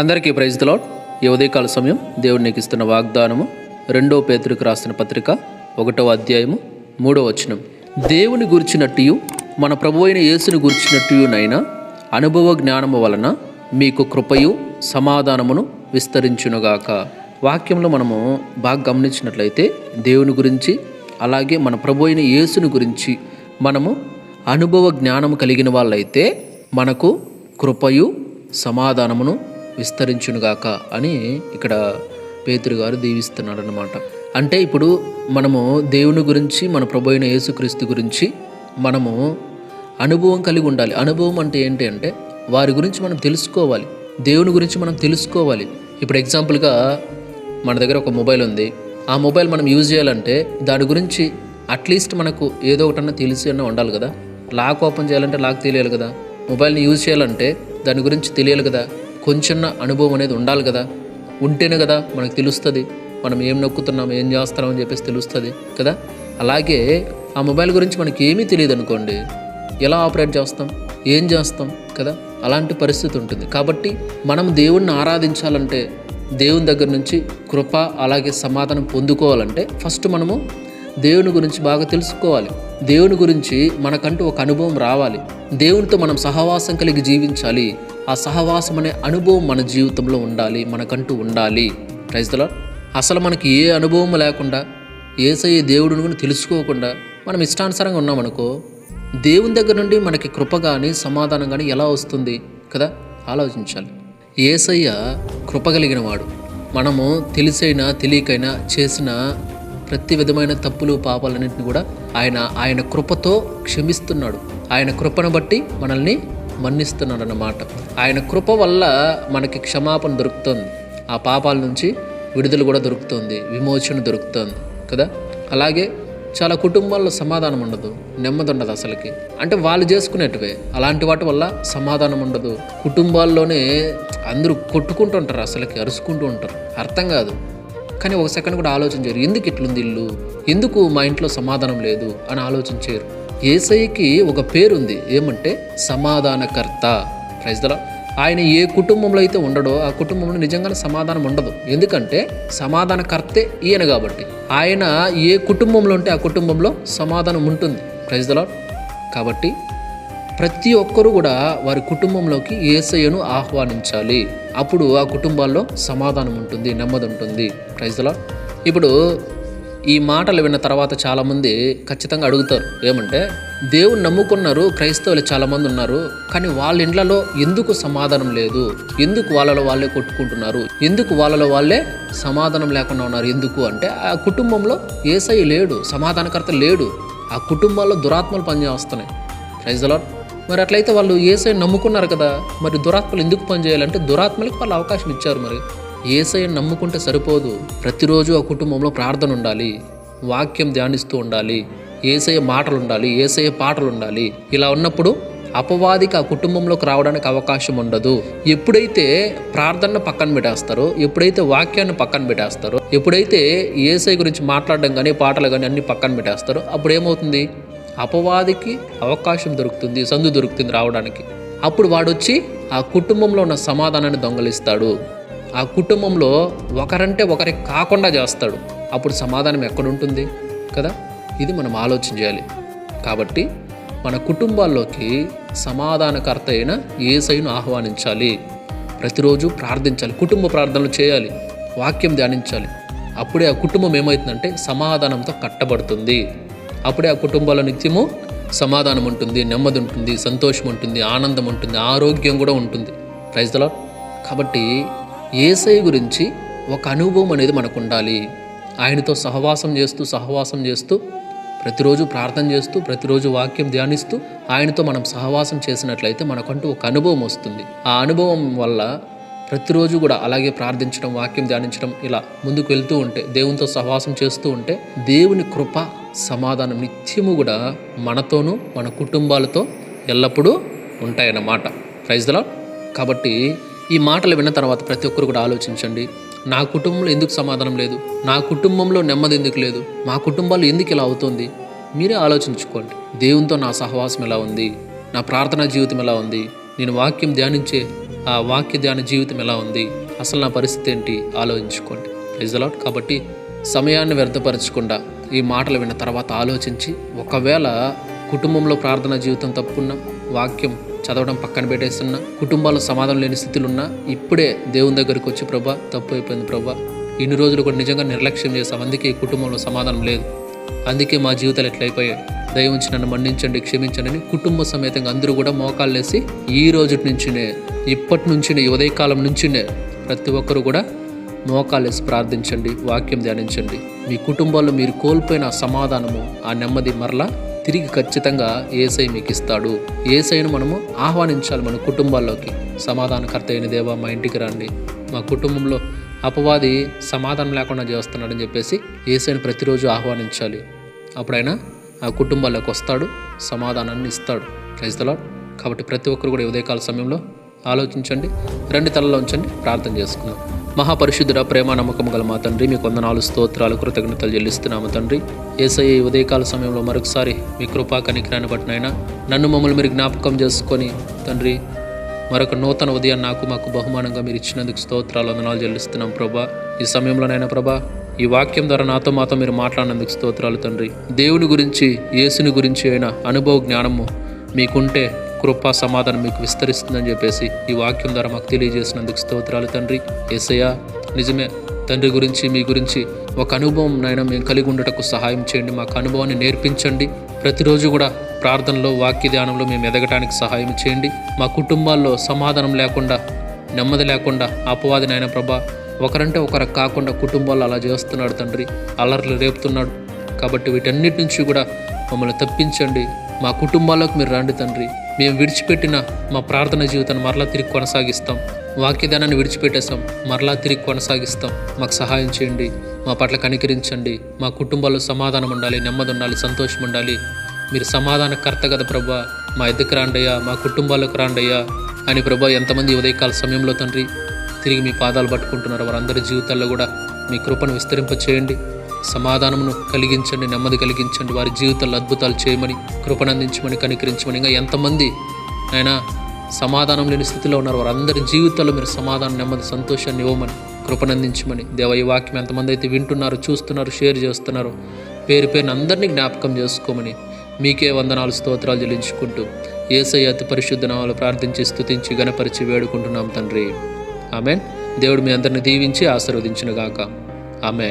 అందరికీ praise the lord. ఈ ఉదయకాల సమయం దేవుడు నీకు ఇస్తున్న వాగ్దానము 2 పేతురుకు రాసిన పత్రిక 1వ అధ్యాయము 3వ వచనం. దేవుని గురించినట్టు మన ప్రభు అయిన యేసుని గురించినట్టునైనా అనుభవ జ్ఞానము వలన మీకు కృపయు సమాధానమును విస్తరించునుగాక. వాక్యంలో మనము బాగా గమనించినట్లయితే దేవుని గురించి అలాగే మన ప్రభు అయిన యేసుని గురించి మనము అనుభవ జ్ఞానము కలిగిన వాళ్ళైతే మనకు కృపయు సమాధానమును విస్తరించునుగాక అని ఇక్కడ పేతురు గారు దీవిస్తున్నాడు అన్నమాట. అంటే ఇప్పుడు మనము దేవుని గురించి మన ప్రభు అయిన యేసుక్రీస్తు గురించి మనము అనుభవం కలిగి ఉండాలి. అనుభవం అంటే ఏంటి అంటే వారి గురించి మనం తెలుసుకోవాలి, దేవుని గురించి మనం తెలుసుకోవాలి. ఇప్పుడు ఎగ్జాంపుల్గా మన దగ్గర ఒక మొబైల్ ఉంది. ఆ మొబైల్ మనం యూజ్ చేయాలంటే దాని గురించి అట్లీస్ట్ మనకు ఏదో ఒకటన్నా తెలిసి అన్న ఉండాలి కదా. లాక్ ఓపెన్ చేయాలంటే లాక్ తెలియాలి కదా. మొబైల్ని యూజ్ చేయాలంటే దాని గురించి తెలియాలి కదా. కొంచెం అనుభవం అనేది ఉండాలి కదా. ఉంటేనే కదా మనకు తెలుస్తుంది మనం ఏం నొక్కుతున్నాం, ఏం చేస్తున్నాం అని చెప్పేసి తెలుస్తుంది కదా. అలాగే ఆ మొబైల్ గురించి మనకి ఏమీ తెలియదు అనుకోండి, ఎలా ఆపరేట్ చేస్తాం, ఏం చేస్తాం కదా. అలాంటి పరిస్థితి ఉంటుంది. కాబట్టి మనం దేవుణ్ణి ఆరాధించాలంటే, దేవుని దగ్గర నుంచి కృప అలాగే సమాధానం పొందుకోవాలంటే ఫస్ట్ మనము దేవుని గురించి బాగా తెలుసుకోవాలి. దేవుని గురించి మనకంటూ ఒక అనుభవం రావాలి. దేవునితో మనం సహవాసం కలిగి జీవించాలి. ఆ సహవాసం అనే అనుభవం మన జీవితంలో ఉండాలి, మనకంటూ ఉండాలి. Praise the Lord. అసలు మనకి ఏ అనుభవం లేకుండా, యేసయ్య దేవుడిని కూడా తెలుసుకోకుండా మనం ఇష్టానుసారంగా ఉన్నామనుకో, దేవుని దగ్గర నుండి మనకి కృప కానీ సమాధానం కానీ ఎలా వస్తుంది కదా. ఆలోచించాలి. యేసయ్య కృప కలిగిన వాడు. మనము తెలిసైనా తెలియకైనా చేసిన ప్రతి విధమైన తప్పులు పాపాలన్నింటినీ కూడా ఆయన కృపతో క్షమిస్తున్నాడు. ఆయన కృపను బట్టి మనల్ని మన్నిస్తున్నాడు అన్నమాట. ఆయన కృప వల్ల మనకి క్షమాపణ దొరుకుతుంది, ఆ పాపాల నుంచి విడుదల కూడా దొరుకుతుంది, విమోచన దొరుకుతుంది కదా. అలాగే చాలా కుటుంబాల్లో సమాధానం ఉండదు, నెమ్మది ఉండదు అసలుకి. అంటే వాళ్ళు చేసుకునేటివే అలాంటి వాటి వల్ల సమాధానం ఉండదు. కుటుంబాల్లోనే అందరూ కొట్టుకుంటూ ఉంటారు, అసలుకి అరుచుకుంటూ ఉంటారు. అర్థం కాదు. కానీ ఒక సెకండ్ కూడా ఆలోచించారు, ఎందుకు ఇట్లుంది ఇల్లు, ఎందుకు మా ఇంట్లో సమాధానం లేదు అని ఆలోచించారు. యేసయ్యకి ఒక పేరు ఉంది, ఏమంటే సమాధానకర్త. Praise the lord. ఆయన ఏ కుటుంబంలో అయితే ఉండడో ఆ కుటుంబంలో నిజంగానే సమాధానం ఉండదు. ఎందుకంటే సమాధానకర్తే ఈయన కాబట్టి. ఆయన ఏ కుటుంబంలో ఉంటే ఆ కుటుంబంలో సమాధానం ఉంటుంది. Praise the Lord. కాబట్టి ప్రతి ఒక్కరూ కూడా వారి కుటుంబంలోకి యేసయ్యను ఆహ్వానించాలి. అప్పుడు ఆ కుటుంబాల్లో సమాధానం ఉంటుంది, నెమ్మది ఉంటుంది. Praise the Lord. ఇప్పుడు ఈ మాటలు విన్న తర్వాత చాలామంది ఖచ్చితంగా అడుగుతారు, ఏమంటే దేవుని నమ్ముకున్నారు క్రైస్తవులు చాలామంది ఉన్నారు, కానీ వాళ్ళ ఇండ్లలో ఎందుకు సమాధానం లేదు, ఎందుకు వాళ్ళలో వాళ్ళే కొట్టుకుంటున్నారు, ఎందుకు వాళ్ళలో వాళ్ళే సమాధానం లేకుండా ఉన్నారు, ఎందుకు అంటే ఆ కుటుంబంలో యేసయ్య లేడు, సమాధానకర్త లేడు. ఆ కుటుంబాల్లో దురాత్మలు పనిచేస్తున్నాయి. Praise the Lord. మరి అట్లయితే వాళ్ళు యేసయ్యను నమ్ముకున్నారు కదా, మరి దురాత్మలు ఎందుకు పనిచేయాలంటే దురాత్మలకు వాళ్ళు అవకాశం ఇచ్చారు. మరి యేసయ్యను నమ్ముకుంటే సరిపోదు. ప్రతిరోజు ఆ కుటుంబంలో ప్రార్థన ఉండాలి, వాక్యం ధ్యానిస్తూ ఉండాలి, యేసయ్య మాటలు ఉండాలి, యేసయ్య పాటలు ఉండాలి. ఇలా ఉన్నప్పుడు అపవాదికి ఆ కుటుంబంలోకి రావడానికి అవకాశం ఉండదు. ఎప్పుడైతే ప్రార్థనను పక్కన పెట్టేస్తారో, ఎప్పుడైతే వాక్యాన్ని పక్కన పెట్టేస్తారో, ఎప్పుడైతే యేసయ్య గురించి మాట్లాడడం కానీ పాటలు కానీ అన్ని పక్కన పెట్టేస్తారో, అప్పుడు ఏమవుతుంది, అపవాదికి అవకాశం దొరుకుతుంది, సందు దొరుకుతుంది రావడానికి. అప్పుడు వాడొచ్చి ఆ కుటుంబంలో ఉన్న సమాధానాన్ని దొంగలిస్తాడు. ఆ కుటుంబంలో ఒకరంటే ఒకరికి కాకుండా చేస్తాడు. అప్పుడు సమాధానం ఎక్కడుంటుంది కదా. ఇది మనం ఆలోచన చేయాలి. కాబట్టి మన కుటుంబాల్లోకి సమాధానకర్త అయిన యేసయ్యను ఆహ్వానించాలి. ప్రతిరోజు ప్రార్థించాలి, కుటుంబ ప్రార్థనలు చేయాలి, వాక్యం ధ్యానించాలి. అప్పుడే ఆ కుటుంబం ఏమవుతుందంటే సమాధానంతో కట్టబడుతుంది. అప్పుడే ఆ కుటుంబాల్లో నిత్యము సమాధానం ఉంటుంది, నెమ్మది ఉంటుంది, సంతోషం ఉంటుంది, ఆనందం ఉంటుంది, ఆరోగ్యం కూడా ఉంటుంది. Praise the Lord. కాబట్టి యేసయ్య గురించి ఒక అనుభవం అనేది మనకు ఉండాలి. ఆయనతో సహవాసం చేస్తూ ప్రతిరోజు ప్రార్థన చేస్తూ ప్రతిరోజు వాక్యం ధ్యానిస్తూ ఆయనతో మనం సహవాసం చేసినట్లయితే మనకంటూ ఒక అనుభవం వస్తుంది. ఆ అనుభవం వల్ల ప్రతిరోజు కూడా అలాగే ప్రార్థించడం, వాక్యం ధ్యానించడం, ఇలా ముందుకు వెళ్తూ ఉంటే, దేవునితో సహవాసం చేస్తూ ఉంటే దేవుని కృప సమాధానం నిత్యము కూడా మనతోనూ మన కుటుంబాలతో ఎల్లప్పుడూ ఉంటాయన్నమాట. Praise the Lord. కాబట్టి ఈ మాటలు విన్న తర్వాత ప్రతి ఒక్కరు కూడా ఆలోచించండి, నా కుటుంబంలో ఎందుకు సమాధానం లేదు, నా కుటుంబంలో నెమ్మది ఎందుకు లేదు, మా కుటుంబాలు ఎందుకు ఇలా అవుతుంది, మీరే ఆలోచించుకోండి. దేవునితో నా సహవాసం ఎలా ఉంది, నా ప్రార్థనా జీవితం ఎలా ఉంది, నేను వాక్యం ధ్యానించే ఆ వాక్య ధ్యాన జీవితం ఎలా ఉంది, అసలు నా పరిస్థితి ఏంటి ఆలోచించుకోండి. Praise the Lord. కాబట్టి సమయాన్ని వ్యర్థపరచకుండా ఈ మాటలు విన్న తర్వాత ఆలోచించి, ఒకవేళ కుటుంబంలో ప్రార్థనా జీవితం తప్పున్నా, వాక్యం చదవడం పక్కన పెట్టేస్తున్నా, కుటుంబాల్లో సమాధానం లేని స్థితిలో ఉన్నా, ఇప్పుడే దేవుని దగ్గరికి వచ్చి ప్రభా తప్పు అయిపోయింది ప్రభా, ఇన్ని రోజులు కూడా నిజంగా నిర్లక్ష్యం చేశాం, అందుకే ఈ కుటుంబంలో సమాధానం లేదు, అందుకే మా జీవితాలు ఎట్లయిపోయాయి, దయవుంచి నన్ను మన్నించండి, క్షమించండి అని కుటుంబ సమేతంగా అందరూ కూడా మోకాళ్ళు వేసి ఈ రోజు నుంచినే, ఇప్పటి నుంచినే, ఉదయకాలం నుంచినే ప్రతి ఒక్కరూ కూడా మోకాళ్ళు వేసి ప్రార్థించండి, వాక్యం ధ్యానించండి. మీ కుటుంబాల్లో మీరు కోల్పోయిన సమాధానము, ఆ నెమ్మది మరలా తిరిగి ఖచ్చితంగా యేసయ్య మీకు ఇస్తాడు. యేసయ్యను మనము ఆహ్వానించాలి మన కుటుంబాల్లోకి. సమాధానకర్త అయిన దేవా మా ఇంటికి రండి, మా కుటుంబంలో అపవాది సమాధానం లేకుండా చేస్తున్నాడని చెప్పేసి యేసయ్యను ప్రతిరోజు ఆహ్వానించాలి. అప్పుడైనా ఆ కుటుంబాల్లోకి వస్తాడు, సమాధానాన్ని ఇస్తాడు. Praise the Lord. కాబట్టి ప్రతి ఒక్కరు కూడా ఉదయకాల సమయంలో ఆలోచించండి, రెండు తలలో ఉంచండి, ప్రార్థన చేసుకుందాం. మహాపరిశుద్ధుడ, ప్రేమ నమ్మకం గల మా తండ్రి, మీకు వందనాలు, స్తోత్రాలు, కృతజ్ఞతలు చెల్లిస్తున్నాము తండ్రి. యేసయ్య ఈ ఉదయకాల సమయంలో మరొకసారి మీ కృపా కనికరాన్ని బట్టినైనా నన్ను మమ్మల్ని మీరు జ్ఞాపకం చేసుకొని తండ్రి, మరొక నూతన ఉదయాన్ని నాకు మాకు బహుమానంగా మీరు ఇచ్చినందుకు స్తోత్రాలు, వందనాలు చెల్లిస్తున్నాం ప్రభా. ఈ సమయంలోనైనా ప్రభా, ఈ వాక్యం ద్వారా మాతో మీరు మాట్లాడినందుకు స్తోత్రాలు తండ్రి. దేవుని గురించి, యేసుని గురించి అయిన అనుభవ జ్ఞానము మీకుంటే కృపా సమాధానం మీకు విస్తరిస్తుందని చెప్పేసి ఈ వాక్యం ద్వారా మాకు తెలియజేసినందుకు స్తోత్రాలు తండ్రి. యేసయ్య నిజమే, తండ్రి గురించి, మీ గురించి ఒక అనుభవం నాయన మేము కలిగి ఉండటకు సహాయం చేయండి, మాకు అనుభవాన్ని నేర్పించండి. ప్రతిరోజు కూడా ప్రార్థనలో, వాక్య ధ్యానంలో మేము ఎదగటానికి సహాయం చేయండి. మా కుటుంబాల్లో సమాధానం లేకుండా, నెమ్మది లేకుండా అపవాది నాయన ప్రభా ఒకరంటే ఒకరు కాకుండా కుటుంబాల్లో అలా చేస్తున్నాడు తండ్రి, అల్లర్లు రేపుతున్నాడు. కాబట్టి వీటన్నిటి నుంచి కూడా మమ్మల్ని తప్పించండి, మా కుటుంబాల్లోకి మీరు రండి తండ్రి. మేము విడిచిపెట్టిన మా ప్రార్థన జీవితాన్ని మరలా తిరిగి కొనసాగిస్తాం, వాక్యదానాన్ని విడిచిపెట్టేస్తాం, మరలా తిరిగి కొనసాగిస్తాం. మాకు సహాయం చేయండి, మా పట్ల కనికరించండి. మా కుటుంబాల్లో సమాధానం ఉండాలి, నెమ్మది ఉండాలి, సంతోషం ఉండాలి. మీరు సమాధానకర్త కదా ప్రభా, మా ఎద్దుకు రాండయ్యా, మా కుటుంబాలకు రాండయ్యా అని ప్రభా ఎంతమంది ఉదయకాల సమయంలో తండ్రి తిరిగి మీ పాదాలు పట్టుకుంటున్నారు, వారందరి జీవితాల్లో కూడా మీ కృపను విస్తరింపచేయండి, సమాధానమును కలిగించండి, నెమ్మది కలిగించండి. వారి జీవితాల్లో అద్భుతాలు చేయమని, కృపను అందించమని, కనికరించమని. ఇంకా ఎంతమంది అయినా సమాధానం లేని స్థితిలో ఉన్నారు, వారందరి జీవితాల్లో మీరు సమాధానం, నెమ్మది, సంతోషాన్ని ఇవ్వమని, కృపను అందించమని. దేవ, ఈ వాక్యం ఎంతమంది అయితే వింటున్నారు, చూస్తున్నారు, షేర్ చేస్తున్నారు, పేరు పేరుని అందరినీ జ్ఞాపకం చేసుకోమని మీకే వందనాలు, స్తోత్రాలు చెల్లించుకుంటూ యేసయ్య అతి పరిశుద్ధ నామములో ప్రార్థించి, స్తుతించి, గణపరిచి వేడుకుంటున్నాం తండ్రి. ఆమెన్. దేవుడు మీ అందరిని దీవించి ఆశీర్వదించును గాక. ఆమెన్.